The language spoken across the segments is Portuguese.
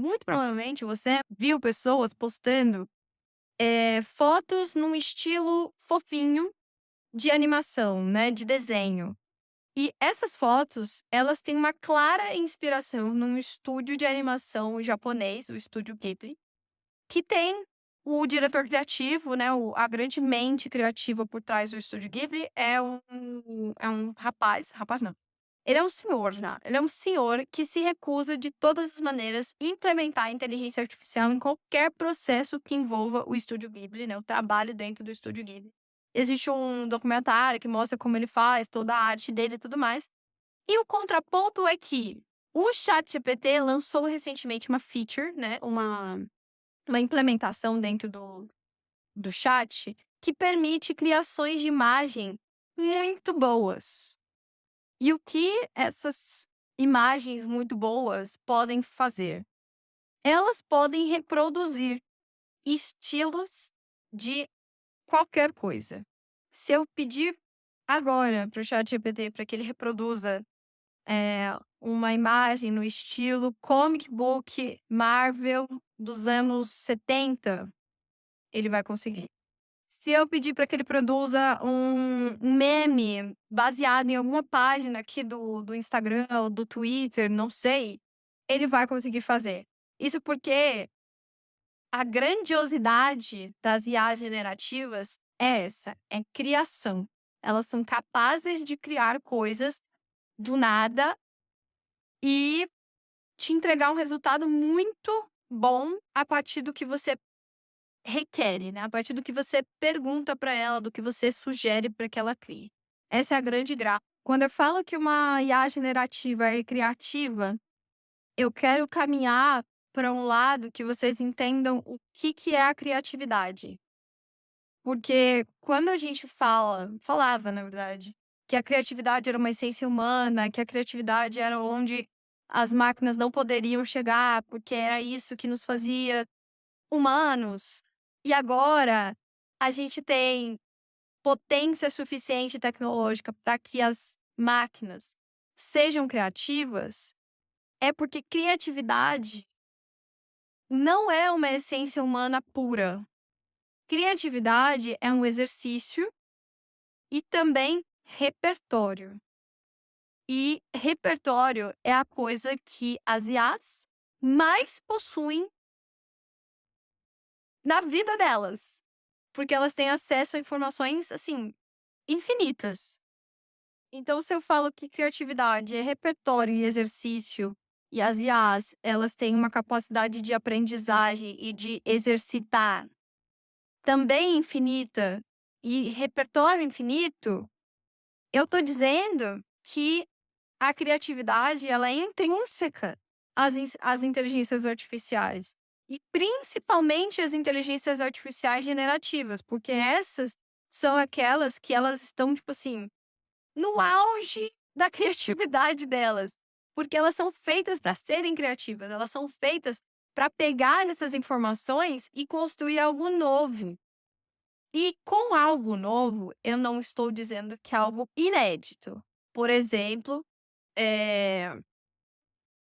muito provavelmente você viu pessoas postando, fotos num estilo fofinho de animação, né, de desenho. E essas fotos, elas têm uma clara inspiração num estúdio de animação japonês, o Estúdio Ghibli, que tem o diretor criativo, né, a grande mente criativa por trás do Estúdio Ghibli é um rapaz não, ele é um senhor já, ele é um senhor que se recusa de todas as maneiras implementar a inteligência artificial em qualquer processo que envolva o Estúdio Ghibli, né, o trabalho dentro do Estúdio Ghibli. Existe um documentário que mostra como ele faz, toda a arte dele e tudo mais. E o contraponto é que o ChatGPT lançou recentemente uma feature, né, uma implementação dentro do chat que permite criações de imagem muito boas. E o que essas imagens muito boas podem fazer? Elas podem reproduzir estilos de qualquer coisa. Se eu pedir agora para o ChatGPT para que ele reproduza uma imagem no estilo comic book Marvel dos anos 70, ele vai conseguir. Se eu pedir para que ele produza um meme baseado em alguma página aqui do Instagram ou do Twitter, não sei, ele vai conseguir fazer. Isso porque a grandiosidade das IAs generativas é essa, é criação. Elas são capazes de criar coisas do nada e te entregar um resultado muito bom a partir do que você requer, né, a partir do que você pergunta para ela, do que você sugere para que ela crie. Essa é a grande graça. Quando eu falo que uma IA generativa é criativa, eu quero caminhar para um lado que vocês entendam o que é a criatividade. Porque quando a gente falava, na verdade, que a criatividade era uma essência humana, que a criatividade era onde as máquinas não poderiam chegar, porque era isso que nos fazia humanos. E agora a gente tem potência suficiente tecnológica para que as máquinas sejam criativas, é porque criatividade não é uma essência humana pura. Criatividade é um exercício e também repertório. E repertório é a coisa que as IAs mais possuem na vida delas, porque elas têm acesso a informações, assim, infinitas. Então, se eu falo que criatividade é repertório e exercício, e as IAs, elas têm uma capacidade de aprendizagem e de exercitar também infinita e repertório infinito, eu tô dizendo que a criatividade, ela é intrínseca às inteligências artificiais. E principalmente as inteligências artificiais generativas, porque essas são aquelas que elas estão, tipo assim, no auge da criatividade delas. Porque elas são feitas para serem criativas, elas são feitas para pegar essas informações e construir algo novo. E com algo novo, eu não estou dizendo que é algo inédito. Por exemplo, eh,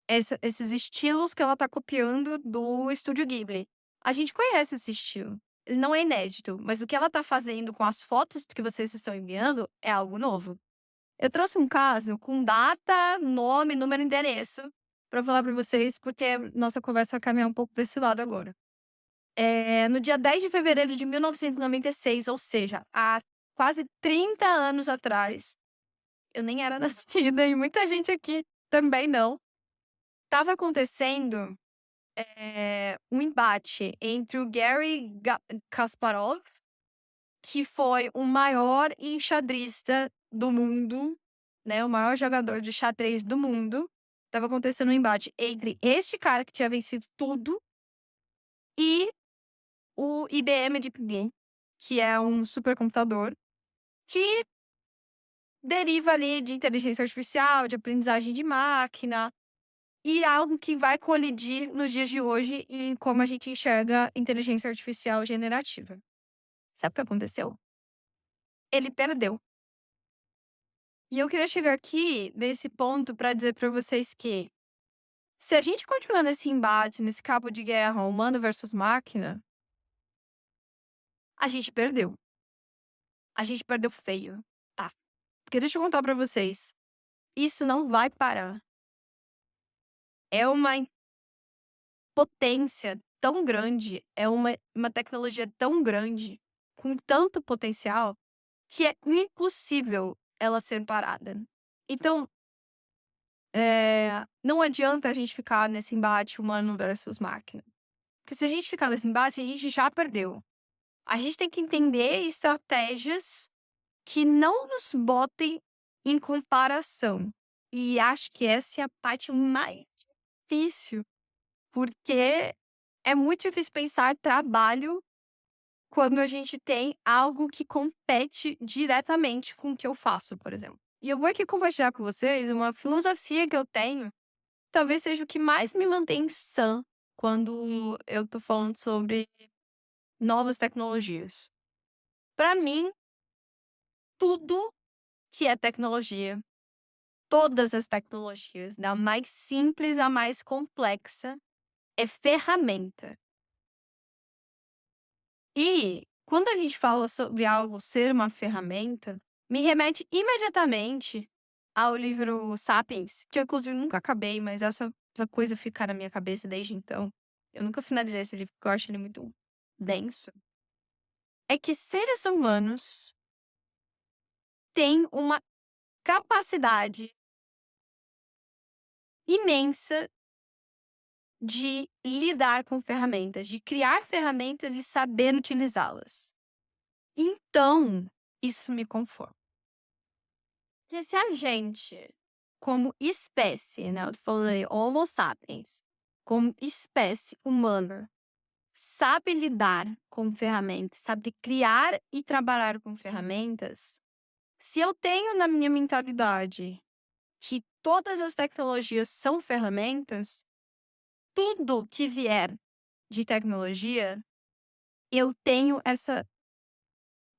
esses estilos que ela está copiando do Estúdio Ghibli. A gente conhece esse estilo, ele não é inédito, mas o que ela está fazendo com as fotos que vocês estão enviando é algo novo. Eu trouxe um caso com data, nome, número e endereço para falar para vocês, porque nossa conversa vai caminhar um pouco para esse lado agora. No dia 10 de fevereiro de 1996, ou seja, há quase 30 anos atrás, eu nem era nascida e muita gente aqui também não, estava acontecendo, um embate entre o Garry Kasparov, que foi o maior enxadrista do mundo, né, o maior jogador de xadrez do mundo. Estava acontecendo um embate entre este cara que tinha vencido tudo e o IBM Deep Blue, que é um supercomputador que deriva ali de inteligência artificial, de aprendizagem de máquina, e algo que vai colidir nos dias de hoje em como a gente enxerga inteligência artificial generativa. Sabe o que aconteceu? Ele perdeu. E eu queria chegar aqui nesse ponto para dizer para vocês que Se a gente continuar nesse embate, nesse cabo de guerra humano versus máquina, a gente perdeu. A gente perdeu feio, tá. Porque deixa eu contar pra vocês, isso não vai parar. É uma potência tão grande, é uma tecnologia tão grande, com tanto potencial, que é impossível ela ser parada. Então, não adianta a gente ficar nesse embate humano versus máquina, porque se a gente ficar nesse embate, a gente já perdeu. A gente tem que entender estratégias que não nos botem em comparação. E acho que essa é a parte mais difícil, porque é muito difícil pensar trabalho quando a gente tem algo que compete diretamente com o que eu faço, por exemplo. E eu vou aqui compartilhar com vocês uma filosofia que eu tenho, talvez seja o que mais me mantém sã quando eu tô falando sobre novas tecnologias. Para mim, tudo que é tecnologia, todas as tecnologias, da mais simples à mais complexa, é ferramenta. E quando a gente fala sobre algo ser uma ferramenta, me remete imediatamente ao livro Sapiens, que eu inclusive nunca acabei, mas essa coisa fica na minha cabeça desde então. Eu nunca finalizei esse livro porque eu acho ele muito denso. É que seres humanos têm uma capacidade imensa de lidar com ferramentas, de criar ferramentas e saber utilizá-las. Então, isso me conforta. Porque se a gente, como espécie, né, eu falei Homo sapiens, como espécie humana, sabe lidar com ferramentas, sabe criar e trabalhar com ferramentas, se eu tenho na minha mentalidade que todas as tecnologias são ferramentas, tudo que vier de tecnologia, eu tenho essa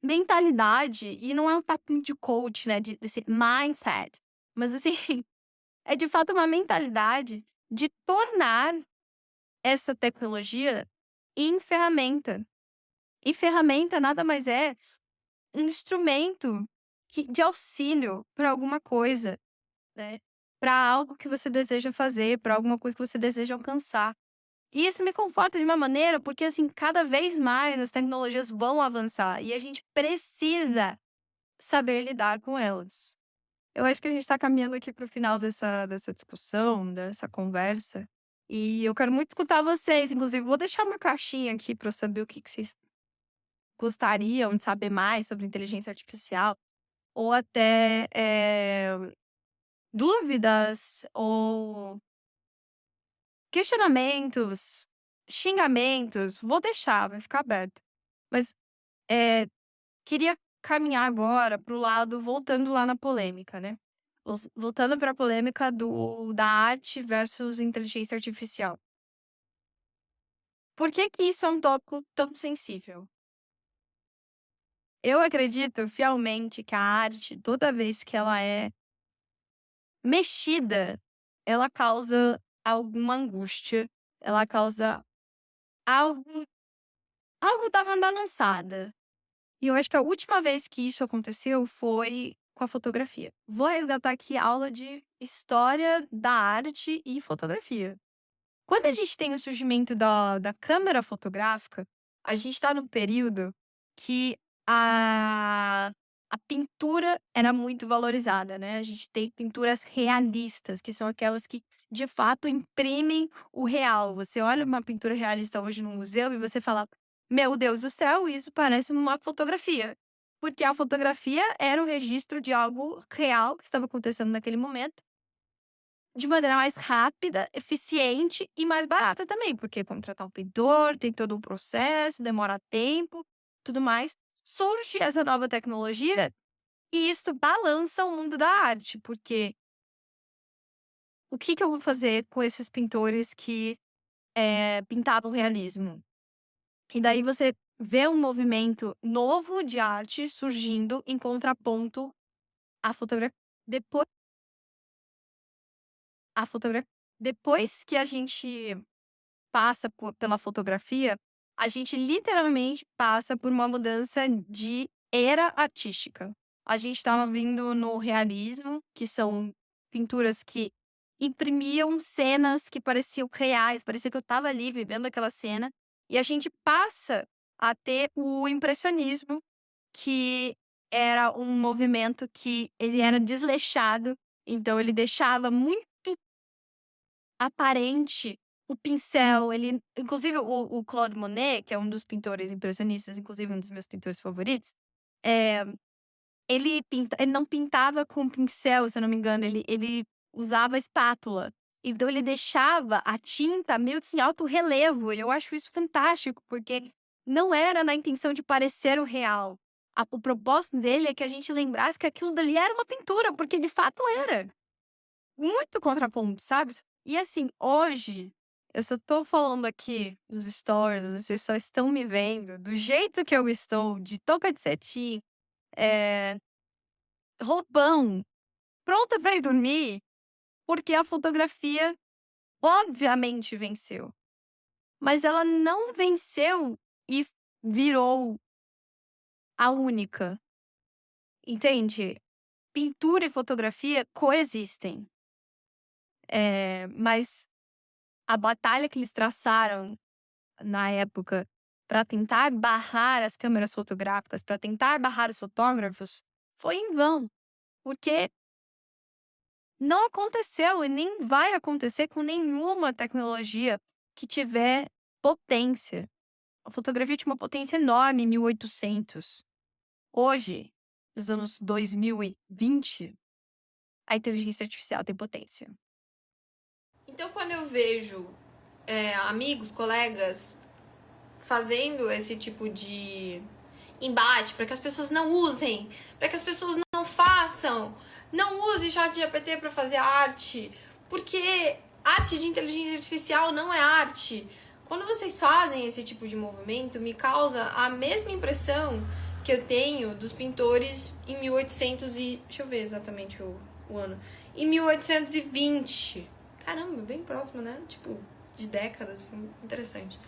mentalidade, e não é um papinho de coach, né, desse mindset, mas assim, é de fato uma mentalidade de tornar essa tecnologia em ferramenta. E ferramenta nada mais é um instrumento de auxílio para alguma coisa, né? Para algo que você deseja fazer, para alguma coisa que você deseja alcançar. E isso me conforta de uma maneira, porque assim, cada vez mais as tecnologias vão avançar e a gente precisa saber lidar com elas. Eu acho que a gente está caminhando aqui para o final dessa discussão, dessa conversa. E eu quero muito escutar vocês. Inclusive, vou deixar uma caixinha aqui para eu saber o que vocês gostariam de saber mais sobre inteligência artificial, ou até dúvidas ou questionamentos, xingamentos. Vou deixar, vai ficar aberto. Mas eh, queria caminhar agora para o lado, voltando lá na polêmica, né? Voltando para a polêmica da arte versus inteligência artificial. Por que que isso é um tópico tão sensível? Eu acredito fielmente que a arte, toda vez que ela é mexida, ela causa alguma angústia, ela causa algo algo dá uma balançada. E eu acho que a última vez que isso aconteceu foi com a fotografia. Vou resgatar aqui a aula de história da arte e fotografia. Quando a gente tem o surgimento da câmera fotográfica, a gente está num período que a pintura era muito valorizada, né? A gente tem pinturas realistas, que são aquelas que de fato imprimem o real. Você olha uma pintura realista hoje no museu e você fala: Meu Deus do céu, isso parece uma fotografia. Porque a fotografia era o registro de algo real que estava acontecendo naquele momento de maneira mais rápida, eficiente e mais barata também, porque contratar um pintor tem todo um processo, demora tempo, tudo mais. Surge essa nova tecnologia e isso balança o mundo da arte, porque o que que eu vou fazer com esses pintores que, pintavam realismo? E daí você vê um movimento novo de arte surgindo em contraponto à fotografia. Depois a fotografia. Depois que a gente passa pela fotografia, a gente literalmente passa por uma mudança de era artística. A gente estava vindo no realismo, que são pinturas que imprimiam cenas que pareciam reais, parecia que eu estava ali vivendo aquela cena. E a gente passa a ter o impressionismo, que era um movimento que ele era desleixado, então ele deixava muito aparente o pincel, ele inclusive o Claude Monet, que é um dos pintores impressionistas, inclusive um dos meus pintores favoritos, eh, ele não pintava com pincel, se eu não me engano, ele usava espátula. Então ele deixava a tinta meio que em alto relevo, e eu acho isso fantástico, porque não era na intenção de parecer o real. O propósito dele é que a gente lembrasse que aquilo dali era uma pintura, porque de fato era. Muito contraponto, sabe? E assim, hoje, eu só tô falando aqui nos stories, vocês só estão me vendo do jeito que eu estou, de touca de cetim, eh, roupão, pronta pra ir dormir, porque a fotografia obviamente venceu. Mas ela não venceu e virou a única, entende? Pintura e fotografia coexistem, mas a batalha que eles traçaram na época, para tentar barrar as câmeras fotográficas, para tentar barrar os fotógrafos, foi em vão, porque não aconteceu e nem vai acontecer com nenhuma tecnologia que tiver potência. A fotografia tinha uma potência enorme em 1800. Hoje, nos anos 2020, a inteligência artificial tem potência. Então, quando eu vejo amigos, colegas fazendo esse tipo de embate para que as pessoas não usem, para que as pessoas não façam, não use ChatGPT para fazer arte, porque arte de inteligência artificial não é arte. Quando vocês fazem esse tipo de movimento, me causa a mesma impressão que eu tenho dos pintores em 1800 e... deixa eu ver exatamente o ano. Em 1820. Caramba, bem próximo, né? Tipo, de décadas, interessante.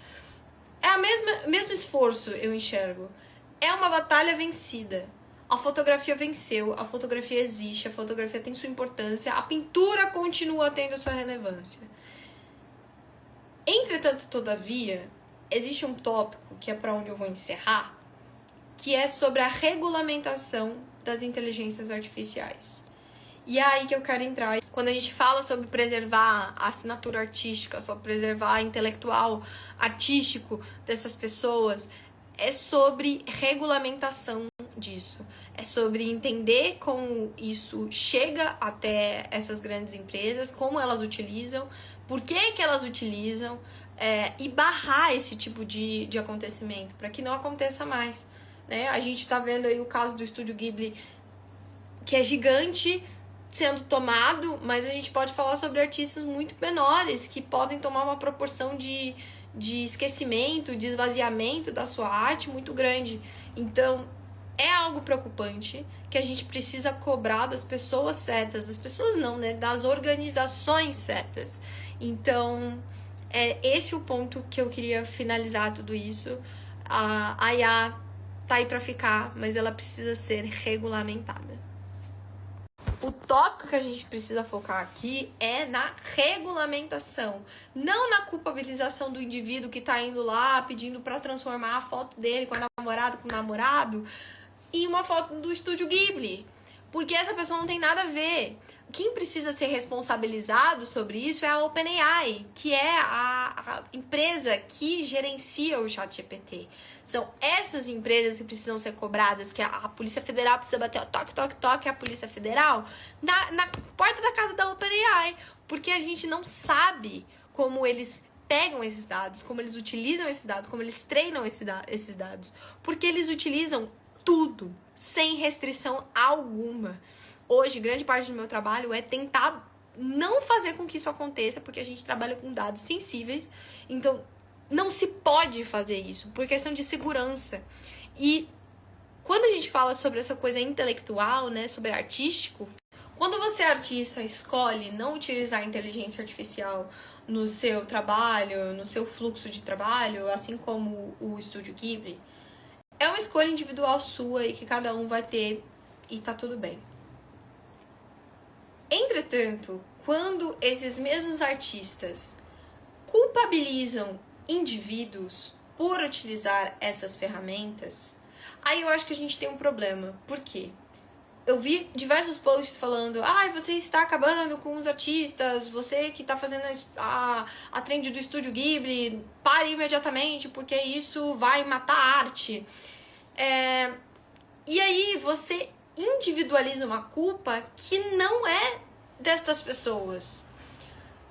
É a mesmo esforço, eu enxergo. É uma batalha vencida. A fotografia venceu, a fotografia existe, a fotografia tem sua importância, a pintura continua tendo sua relevância. Entretanto, todavia, existe um tópico, que é para onde eu vou encerrar, que é sobre a regulamentação das inteligências artificiais. E é aí que eu quero entrar. Quando a gente fala sobre preservar a assinatura artística, sobre preservar a intelectual artístico dessas pessoas, é sobre regulamentação disso. É sobre entender como isso chega até essas grandes empresas, como elas utilizam, por que elas utilizam, e barrar esse tipo de acontecimento, para que não aconteça mais. Né? A gente está vendo aí o caso do Estúdio Ghibli, que é gigante, sendo tomado, mas a gente pode falar sobre artistas muito menores que podem tomar uma proporção de esquecimento, de esvaziamento da sua arte muito grande. Então, é algo preocupante que a gente precisa cobrar das pessoas certas, das pessoas não, né? Das organizações certas. Então, é esse o ponto que eu queria finalizar tudo isso. A IA tá aí para ficar, mas ela precisa ser regulamentada. O tópico que a gente precisa focar aqui é na regulamentação, não na culpabilização do indivíduo que tá indo lá pedindo para transformar a foto dele com a namorada, com o namorado, em uma foto do Estúdio Ghibli, porque essa pessoa não tem nada a ver. Quem precisa ser responsabilizado sobre isso é a OpenAI, que é a empresa que gerencia o ChatGPT. São essas empresas que precisam ser cobradas, que a Polícia Federal precisa bater o toque, toque, toque, a Polícia Federal, na porta da casa da OpenAI, porque a gente não sabe como eles pegam esses dados, como eles utilizam esses dados, como eles treinam esses dados, porque eles utilizam tudo, sem restrição alguma. Hoje, grande parte do meu trabalho é tentar não fazer com que isso aconteça, porque a gente trabalha com dados sensíveis, então não se pode fazer isso, por questão de segurança. E quando a gente fala sobre essa coisa intelectual, né, sobre artístico, Quando você, artista, escolhe não utilizar a inteligência artificial no seu trabalho, no seu fluxo de trabalho, assim como o Estúdio Ghibli, é uma escolha individual sua e que cada um vai ter e tá tudo bem. Entretanto, quando esses mesmos artistas culpabilizam indivíduos por utilizar essas ferramentas, aí eu acho que a gente tem um problema. Por quê? Eu vi diversos posts falando: você está acabando com os artistas, você que está fazendo a trend do Estúdio Ghibli, pare imediatamente, porque isso vai matar a arte. E aí você individualiza uma culpa que não é destas pessoas.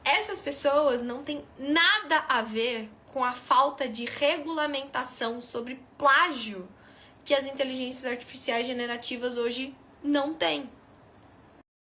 Essas pessoas não têm nada a ver com a falta de regulamentação sobre plágio que as inteligências artificiais generativas hoje não têm.